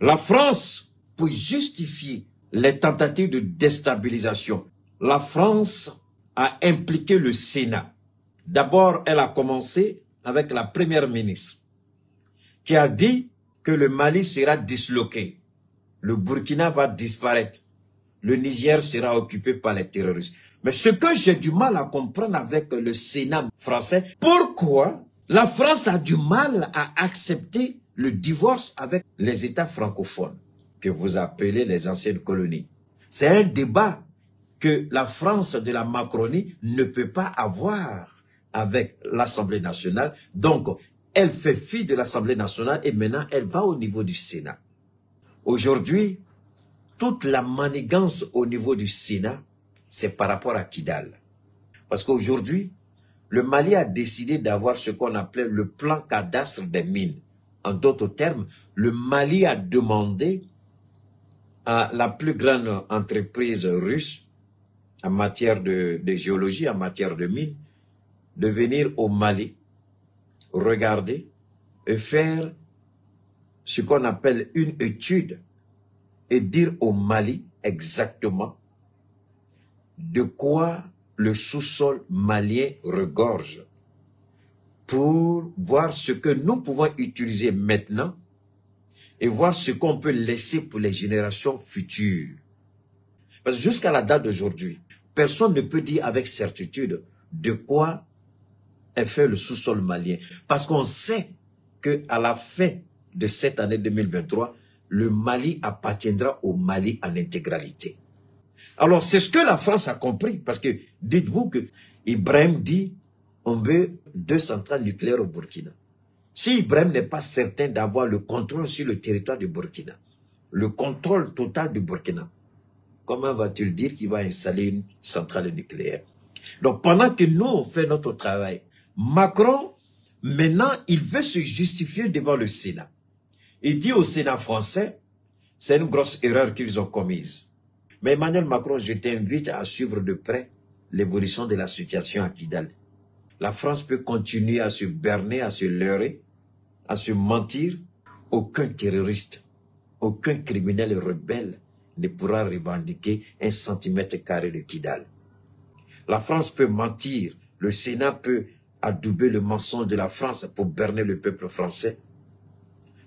La France, pour justifier les tentatives de déstabilisation, la France a impliqué le Sénat. D'abord, elle a commencé avec la première ministre qui a dit que le Mali sera disloqué, le Burkina va disparaître, le Niger sera occupé par les terroristes. Mais ce que j'ai du mal à comprendre avec le Sénat français, pourquoi la France a du mal à accepter le divorce avec les États francophones, que vous appelez les anciennes colonies. C'est un débat que la France de la Macronie ne peut pas avoir avec l'Assemblée nationale. Donc, elle fait fi de l'Assemblée nationale et maintenant, elle va au niveau du Sénat. Aujourd'hui, toute la manigance au niveau du Sénat, c'est par rapport à Kidal. Parce qu'aujourd'hui, le Mali a décidé d'avoir ce qu'on appelait le plan cadastre des mines. En d'autres termes, le Mali a demandé à la plus grande entreprise russe en matière de géologie, en matière de mines, de venir au Mali, regarder et faire ce qu'on appelle une étude et dire au Mali exactement de quoi le sous-sol malien regorge pour voir ce que nous pouvons utiliser maintenant et voir ce qu'on peut laisser pour les générations futures. Parce que jusqu'à la date d'aujourd'hui, personne ne peut dire avec certitude de quoi est fait le sous-sol malien. Parce qu'on sait qu'à la fin de cette année 2023, le Mali appartiendra au Mali en intégralité. Alors, c'est ce que la France a compris. Parce que, dites-vous que Ibrahim dit, on veut 2 centrales nucléaires au Burkina. Si Ibrahim n'est pas certain d'avoir le contrôle sur le territoire du Burkina, le contrôle total du Burkina, comment va-t-il dire qu'il va installer une centrale nucléaire? Donc, pendant que nous, on fait notre travail, Macron, maintenant, il veut se justifier devant le Sénat. Il dit au Sénat français, c'est une grosse erreur qu'ils ont commise. Mais Emmanuel Macron, je t'invite à suivre de près l'évolution de la situation à Kidal. La France peut continuer à se berner, à se leurrer, à se mentir. Aucun terroriste, aucun criminel rebelle ne pourra revendiquer 1 cm² de Kidal. La France peut mentir, le Sénat peut adouber le mensonge de la France pour berner le peuple français.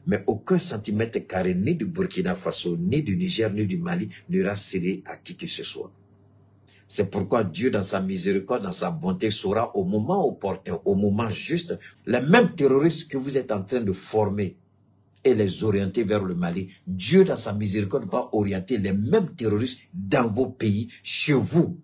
Mais aucun centimètre carré ni du Burkina Faso, ni du Niger, ni du Mali n'ira céder à qui que ce soit. C'est pourquoi Dieu, dans sa miséricorde, dans sa bonté, saura au moment opportun, au moment juste, les mêmes terroristes que vous êtes en train de former et les orienter vers le Mali. Dieu, dans sa miséricorde, va orienter les mêmes terroristes dans vos pays, chez vous.